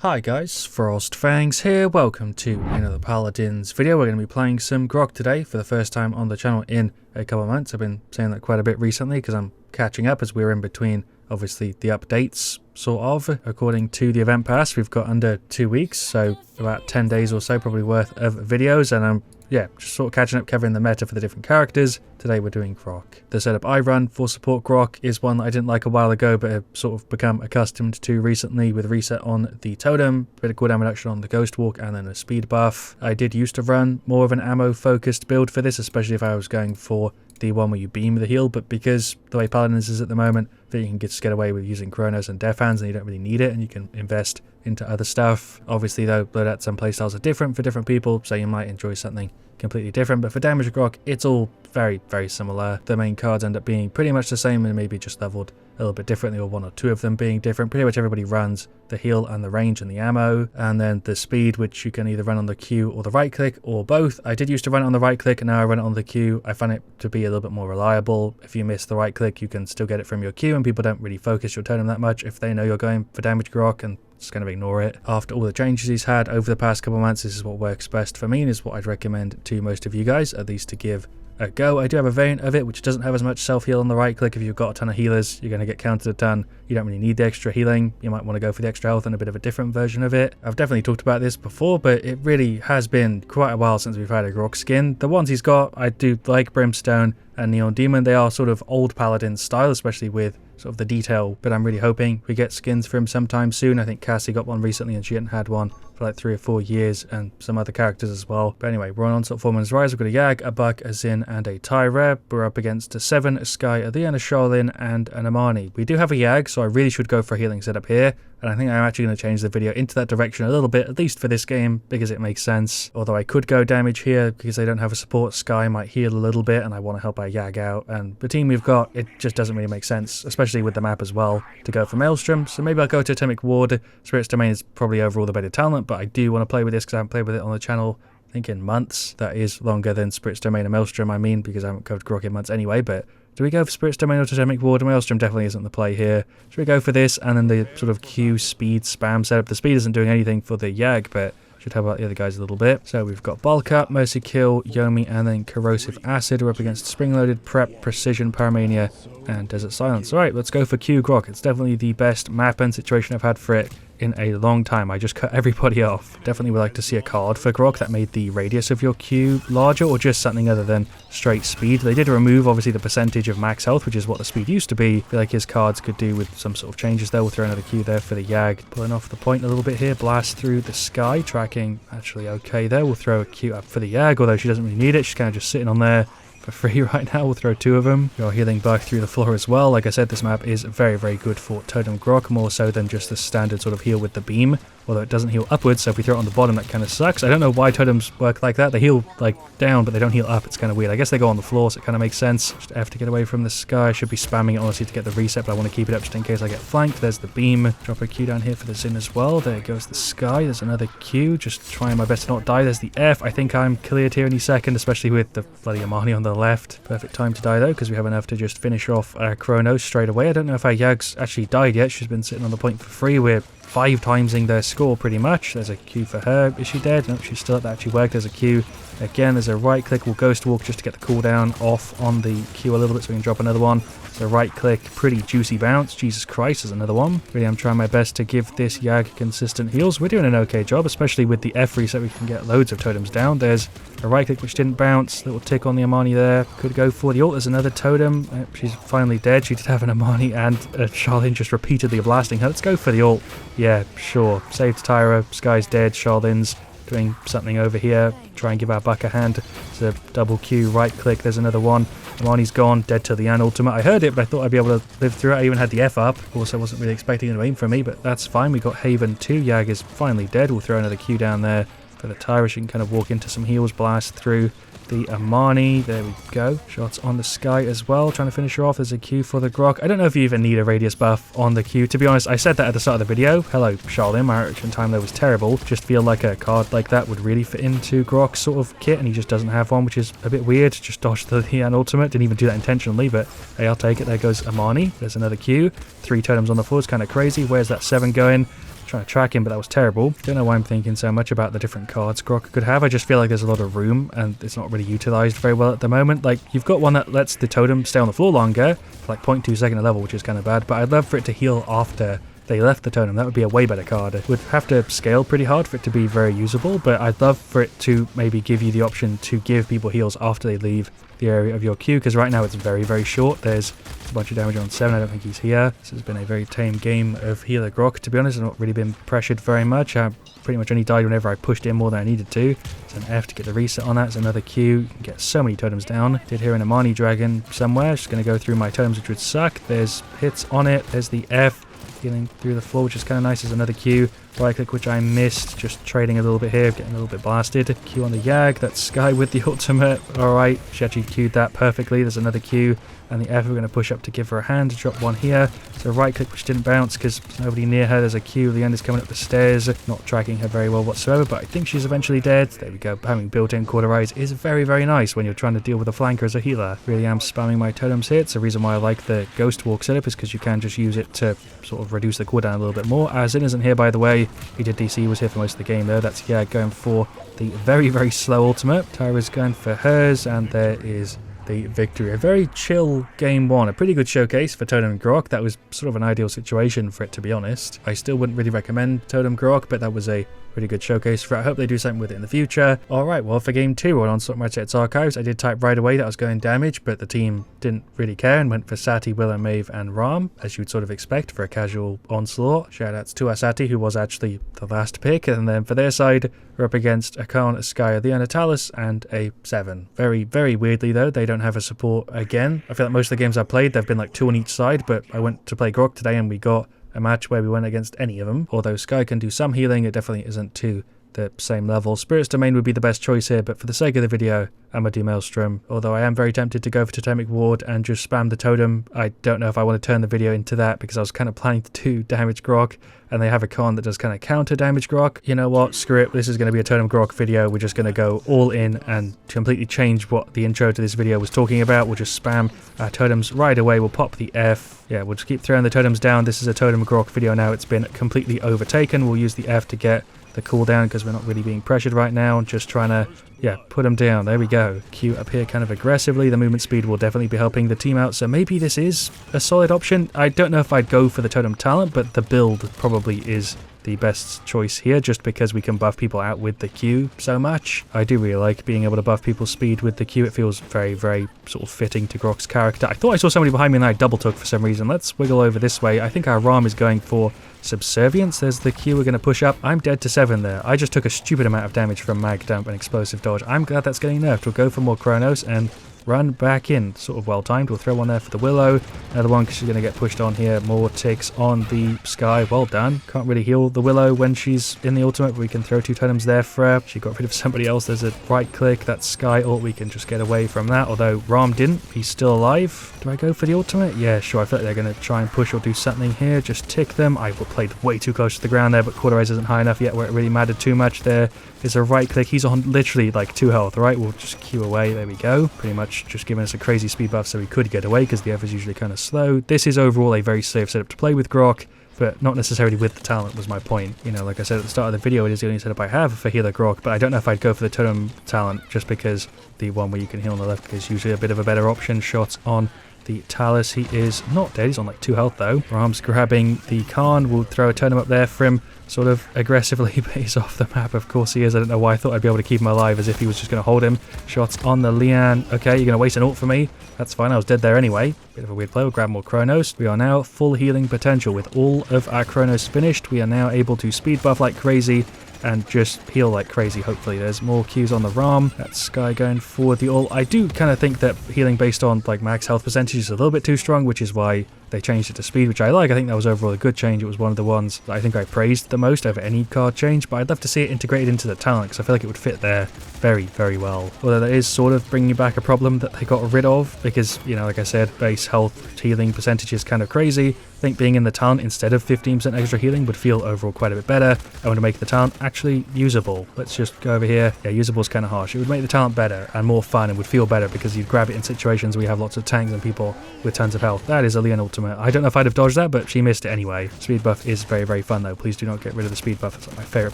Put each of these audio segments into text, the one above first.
Hi guys, FrostFangs here, welcome to another Paladins video. We're going to be playing some Grok today for the first time on the channel in a couple of months. I've been saying that quite a bit recently because I'm catching up as we're in between, obviously, the updates, sort of. According to the event pass, we've got under 2 weeks, so about 10 days or so probably worth of videos, and I'm just sort of catching up, covering the meta for the different characters. Today we're doing Grok. The setup I run for support Grok is one that I didn't like a while ago, but have sort of become accustomed to recently with reset on the totem, bit of cooldown reduction on the ghost walk, and then a speed buff. I did used to run more of an ammo focused build for this, especially if I was going for the one where you beam the heal, but because the way Paladins is at the moment, I think you can just get away with using Chronos and Death Hands and you don't really need it, and you can invest into other stuff. Obviously though, loadouts and playstyles are different for different people, so you might enjoy something completely different, but for damage Grok, it's all very, very similar. The main cards end up being pretty much the same and maybe just leveled a little bit differently, or one or two of them being different. Pretty much everybody runs the heal and the range and the ammo, and then the speed, which you can either run on the Q or the right click or both. I did used to run it on the right click, and now I run it on the Q. I find it to be a little bit more reliable. If you miss the right click, you can still get it from your Q, and people don't really focus your totem that much if they know you're going for damage Grok, and just kind of ignore it. After all the changes he's had over the past couple of months, this is what works best for me, and is what I'd recommend to most of you guys, at least to give a go. I do have a variant of it which doesn't have as much self-heal on the right click. If you've got a ton of healers, you're going to get countered a ton. You don't really need the extra healing. You might want to go for the extra health and a bit of a different version of it. I've definitely talked about this before, but it really has been quite a while since we've had a Grok skin. The ones he's got, I do like Brimstone and Neon Demon. They are sort of old Paladin style, especially with sort of the detail, but I'm really hoping we get skins for him sometime soon. I think Cassie got one recently and she hadn't had one for like 3 or 4 years, and some other characters as well. But anyway, we're on Onslaught Foreman's Rise. We've got a Yag, a Buck, a Zin, and a Hi-Rez. We're up against a 7, a Skye, a Leon, a Charlin, and an Amani. We do have a Yag, so I really should go for a healing setup here, and I think I'm actually going to change the video into that direction a little bit, at least for this game, because it makes sense. Although I could go damage here because they don't have a support. Skye might heal a little bit, and I want to help our Yag out. And the team we've got, it just doesn't really make sense, especially with the map as well, to go for Maelstrom. So maybe I'll go to Totemic Ward. Spirit's Domain is probably overall the better talent, but I do want to play with this because I haven't played with it on the channel, I think, in months. That is longer than Spirit's Domain and Maelstrom, I mean, because I haven't covered Grok in months anyway. But do we go for Spirit's Domain or Totemic Ward? Maelstrom definitely isn't the play here. Should we go for this and then the sort of Q speed spam setup? The speed isn't doing anything for the Yag, but should help out the other guys a little bit. So we've got Bulk Up, Mercy Kill, Yomi, and then Corrosive Acid. We're up against Spring Loaded, Prep, Precision, Pyromania, and Desert Silence. Alright, let's go for Q Grok. It's definitely the best map and situation I've had for it in a long time. I just cut everybody off. Definitely would like to see a card for Grok that made the radius of your Q larger, or just something other than straight speed. They did remove obviously the percentage of max health, which is what the speed used to be. I feel like his cards could do with some sort of changes there. We'll throw another Q there for the Yag. Pulling off the point a little bit here. Blast through the Skye. Tracking actually okay there. We'll throw a Q up for the Yag, although she doesn't really need it. She's kind of just sitting on there for free right now. We'll throw 2 of them. Your healing Buck through the floor as well. Like I said, this map is very, very good for Totem Grok, more so than just the standard sort of heal with the beam, although it doesn't heal upwards, so if we throw it on the bottom, that kind of sucks. I don't know why totems work like that. They heal like down, but they don't heal up. It's kind of weird. I guess they go on the floor, so it kind of makes sense. Just F to get away from the Skye. I should be spamming it honestly to get the reset, but I want to keep it up just in case I get flanked. There's the beam. Drop a Q down here for the Zin as well. There goes the Skye. There's another Q. Just trying my best to not die. There's the F. I think I'm cleared here any second, especially with the bloody Amani on the left. Perfect time to die though, because we have enough to just finish off Chronos straight away. I don't know if our Yag's actually died yet. She's been sitting on the point for free. We're 5 timesing their score pretty much. There's a Q for her. Is she dead? No, she's still up. That actually worked. There's a Q. Again, there's a right click. We'll Ghost Walk just to get the cooldown off on the Q a little bit so we can drop another one. So right click, pretty juicy bounce. Jesus Christ, there's another one. Really, I'm trying my best to give this Yag consistent heals. We're doing an okay job, especially with the F reset. We can get loads of totems down. There's a right click which didn't bounce. Little tick on the Amani there. Could go for the ult. There's another totem. She's finally dead. She did have an Amani and Charlin just repeatedly blasting her. Let's go for the ult. Yeah, sure. Saved Tyra. Skye's dead. Charlin's doing something over here. Try and give our Buck a hand. There's a double Q, right click. There's another one. Amani's gone, dead to the An ultimate. I heard it, but I thought I'd be able to live through it. I even had the F up. Also, wasn't really expecting it to aim for me, but that's fine. We got Haven 2. Yag is finally dead. We'll throw another Q down there for the Tyra. She can kind of walk into some heals, blast through the Amani. There we go. Shots on the Skye as well. Trying to finish her off. There's a Q for the Grok. I don't know if you even need a radius buff on the Q. To be honest, I said that at the start of the video. Hello, Charlin. My reaction time there was terrible. Just feel like a card like that would really fit into Grok's sort of kit, and he just doesn't have one, which is a bit weird. Just dodged the An ultimate. Didn't even do that intentionally, but hey, I'll take it. There goes Amani. There's another Q. 3 totems on the floor. It's kind of crazy. Where's that 7 going? trying to track him, but that was terrible. Don't know why I'm thinking so much about the different cards Grok could have. I just feel like there's a lot of room and it's not really utilized very well at the moment. Like, you've got one that lets the totem stay on the floor longer for like 0.2 second a level, which is kind of bad, but I'd love for it to heal after they left the totem. That would be a way better card. It would have to scale pretty hard for it to be very usable, but I'd love for it to maybe give you the option to give people heals after they leave the area of your queue, because right now it's very, very short. There's a bunch of damage on 7. I don't think he's here. This has been a very tame game of Healer Grok, to be honest. I've not really been pressured very much. I pretty much only died whenever I pushed in more than I needed to. It's an F to get the reset on that. It's another Q. You can get so many totems down. Did hear an Amani Dragon somewhere. Just going to go through my totems, which would suck. There's hits on it. There's the F. Healing through the floor, which is kind of nice. There's another Q. Right click, which I missed. Just trading a little bit here, getting a little bit blasted. Q on the Yag. That's Sky with the ultimate. Alright, she actually queued that perfectly. There's another Q. And the F, we're going to push up to give her a hand. Drop one here. So right click, which didn't bounce because there's nobody near her. There's a Q. The end is coming up the stairs. Not tracking her very well whatsoever, but I think she's eventually dead. There we go. Having built-in Cauterize is very, very nice when you're trying to deal with a flanker as a healer. Really am spamming my totems here. It's the reason why I like the Ghost Walk setup, is because you can just use it to sort of reduce the cooldown a little bit more. As isn't here, by the way. He did DC, was here for most of the game though. That's, yeah, going for the very, very slow ultimate. Tyra's going for hers, and there is the victory. A very chill game one. A pretty good showcase for Totemic Grok. That was sort of an ideal situation for it, to be honest. I still wouldn't really recommend Totemic Grok, but that was a pretty good showcase for it. I hope they do something with it in the future. Alright, well, for game 2 on Onslaught Marchet's Archives, I did type right away that I was going damage, but the team didn't really care and went for Sati, Willow, Maeve, and Ram, as you would sort of expect for a casual Onslaught. Shoutouts to Sati, who was actually the last pick, and then for their side, we're up against a Khan, a Sky, a Leon, a Talus, and a 7. Very, very weirdly, though, they don't have a support again. I feel like most of the games I've played, they've been like 2 on each side, but I went to play Grok today and we got a match where we went against any of them. Although Sky can do some healing, it definitely isn't to the same level. Spirit's Domain would be the best choice here, but for the sake of the video, I'm going to do Maelstrom. Although I am very tempted to go for Totemic Ward and just spam the totem. I don't know if I want to turn the video into that, because I was kind of planning to do damage Grok, and they have a con that does kind of counter damage Grok. You know what? Screw it. This is going to be a Totem Grok video. We're just going to go all in and completely change what the intro to this video was talking about. We'll just spam our totems right away. We'll pop the F. Yeah, we'll just keep throwing the totems down. This is a Totem Grok video now. It's been completely overtaken. We'll use the F to get the cooldown because we're not really being pressured right now. Just trying to, yeah, put them down. There we go. Q up here kind of aggressively. The movement speed will definitely be helping the team out, so maybe this is a solid option. I don't know if I'd go for the totem talent, but the build probably is the best choice here, just because we can buff people out with the Q so much. I do really like being able to buff people's speed with the Q. It feels very, very sort of fitting to Grok's character. I thought I saw somebody behind me and I double took for some reason. Let's wiggle over this way. I think our Ram is going for Subservience. There's the Q we're going to push up. I'm dead to 7 there. I just took a stupid amount of damage from Mag Dump and Explosive Dodge. I'm glad that's getting nerfed. We'll go for more Chronos and run back in. Sort of well timed. We'll throw one there for the Willow. Another one because she's going to get pushed on here. More ticks on the Sky. Well done. Can't really heal the Willow when she's in the ultimate, but we can throw 2 totems there for her. She got rid of somebody else. There's a right click. That's Sky ult. We can just get away from that. Although Ram didn't. He's still alive. Do I go for the ultimate? Yeah, sure. I feel like they're going to try and push or do something here. Just tick them. I played way too close to the ground there, but Cauterize isn't high enough yet where it really mattered too much. There is a right click. He's on literally like 2 health. Right, we'll just Q away. There we go. Pretty much just giving us a crazy speed buff so we could get away because the F is usually kind of slow. This is overall a very safe setup to play with Grok, but not necessarily with the talent was my point. You know, like I said at the start of the video, it is the only setup I have for Healer Grok, but I don't know if I'd go for the Totem talent just because the one where you can heal on the left is usually a bit of a better option. Shots on the Talus. He is not dead. He's on like 2 health though. Ram's grabbing the Khan. We'll throw a totem up there for him. Sort of aggressively, but he's off the map. Of course he is. I don't know why I thought I'd be able to keep him alive, as if he was just going to hold him. Shots on the Lian. Okay, you're going to waste an ult for me. That's fine. I was dead there anyway. Bit of a weird play. We'll grab more Chronos. We are now full healing potential. With all of our Chronos finished, we are now able to speed buff like crazy and just heal like crazy, hopefully. There's more Qs on the Ram. That's Sky going for the ult. I do kind of think that healing based on like max health percentage is a little bit too strong, which is why they changed it to speed, which I like. I think that was overall a good change. It was one of the ones that I think I praised the most over any card change, but I'd love to see it integrated into the talent because I feel like it would fit there very, very well. Although that is sort of bringing back a problem that they got rid of because, you know, like I said, base health healing percentage is kind of crazy. I think being in the talent instead of 15% extra healing would feel overall quite a bit better. I want to make the talent actually usable. Let's just go over here. Yeah, usable is kind of harsh. It would make the talent better and more fun and would feel better because you'd grab it in situations where you have lots of tanks and people with tons of health. That is a Leon ultimate. I don't know if I'd have dodged that, but she missed it anyway. Speed buff is very, very fun though. Please do not get rid of the speed buff. It's like my favorite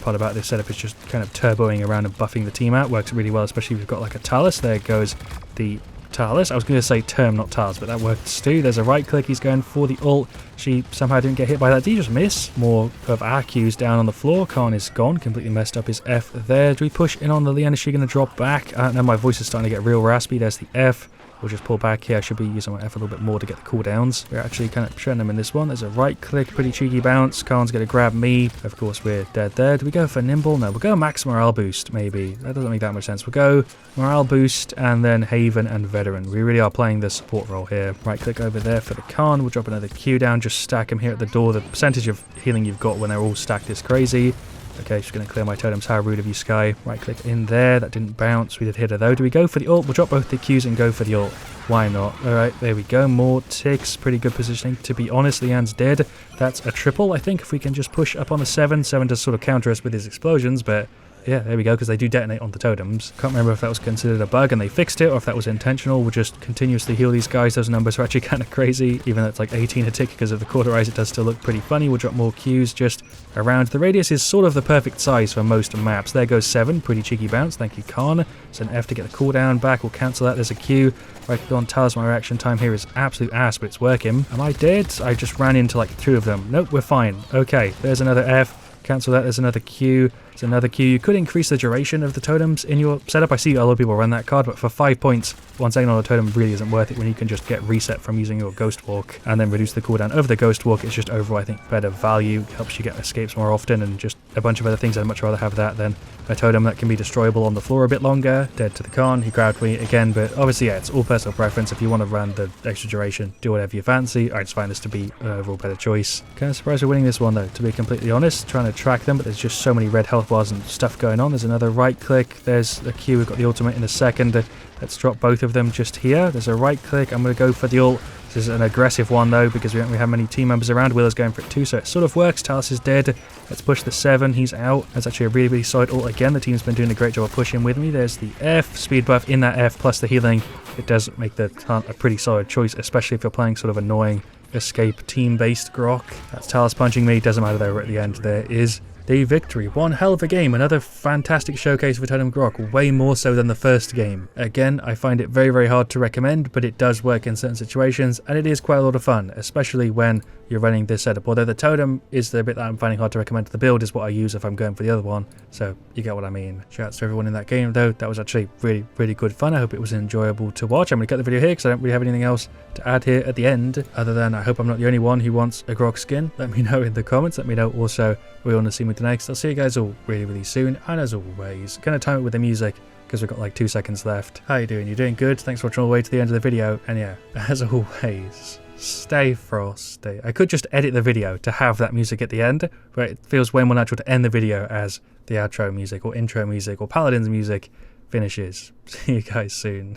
part about this setup is just kind of turboing around and buffing the team out. Works really well, especially if you've got like a Talus. There goes the Talus. I was going to say term, not Talus, but that works too. There's a right click. He's going for the ult. She somehow didn't get hit by that. Did he just miss? More of our Qs down on the floor. Khan is gone. Completely messed up his F there. Do we push in on the Leon? Is she going to drop back? I don't know. My voice is starting to get real raspy. There's the F. We'll just pull back here. I should be using my F a little bit more to get the cooldowns. We're actually kind of showing them in this one. There's a right click, pretty cheeky bounce. Khan's going to grab me. Of course, we're dead there. Do we go for nimble? No, we'll go max morale boost, maybe. That doesn't make that much sense. We'll go morale boost and then Haven and veteran. We really are playing the support role here. Right click over there for the Khan. We'll drop another Q down. Just stack him here at the door. The percentage of healing you've got when they're all stacked is crazy. Okay, just going to clear my totems. How rude of you, Sky. Right click in there. That didn't bounce. We did hit her though. Do we go for the ult? We'll drop both the Qs and go for the ult. Why not? Alright, there we go. More ticks. Pretty good positioning. To be honest, Leanne's dead. That's a triple, I think, if we can just push up on the 7. 7 does sort of counter us with his explosions, but yeah, there we go, because they do detonate on the totems. Can't remember if that was considered a bug and they fixed it, or if that was intentional. We'll just continuously heal these guys. Those numbers are actually kind of crazy. Even though it's like 18 a tick because of the cauterize, it does still look pretty funny. We'll drop more Qs just around. The radius is sort of the perfect size for most maps. There goes 7. Pretty cheeky bounce. Thank you, Khan. It's an F to get the cooldown back. We'll cancel that. There's a Q. Right, go on, Talus. My reaction time here is absolute ass, but it's working. Am I dead? I just ran into like 2 of them. Nope, we're fine. Okay, there's another F. Cancel that. There's another Q. There's another Q. You could increase the duration of the totems in your setup. I see a lot of people run that card, but for 5 points, 1 second on a totem really isn't worth it when you can just get reset from using your Ghost Walk and then reduce the cooldown of the Ghost Walk. It's just overall, I think, better value. Helps you get escapes more often and just a bunch of other things. I'd much rather have that than a totem that can be destroyable on the floor a bit longer. Dead to the Khan. He grabbed me again, but obviously, yeah, it's all personal preference. If you want to run the extra duration, do whatever you fancy. I just find this to be an overall better choice. Kind of surprised we're winning this one, though, to be completely honest. Trying to track them, but there's just so many red health bars and stuff going on. There's another right click. There's a Q. We've got the ultimate in a second. Let's drop both of them just here. There's a right click. I'm going to go for the ult. This is an aggressive one though because we don't really have many team members around. Willer's going for it too, so it sort of works. Talus is dead. Let's push the 7. He's out. That's actually a really, really solid ult again. The team's been doing a great job of pushing with me. There's the F. Speed buff in that F plus the healing. It does make the talent a pretty solid choice, especially if you're playing sort of annoying escape team-based Grok. That's Talus punching me. Doesn't matter though, at the end there is the victory. One hell of a game. Another fantastic showcase for Totemic Grok, way more so than the first game. Again, I find it very, very hard to recommend, but it does work in certain situations, and it is quite a lot of fun, especially when you're running this setup. Although the totem is the bit that I'm finding hard to recommend. The build is what I use if I'm going for the other one, so you get what I mean. Shouts to everyone in that game though. That was actually really, really good fun. I hope it was enjoyable to watch. I'm going to cut the video here because I don't really have anything else to add here at the end, other than I hope I'm not the only one who wants a Grok skin. Let me know in the comments. Let me know also where you want to see me next. I'll see you guys all really, really soon, and as always, gonna time it with the music because we've got like 2 seconds left. How you doing? You're doing good? Thanks for watching all the way to the end of the video, and yeah, as always, stay frosty. I could just edit the video to have that music at the end, but it feels way more natural to end the video as the outro music or intro music or Paladins music finishes. See you guys soon.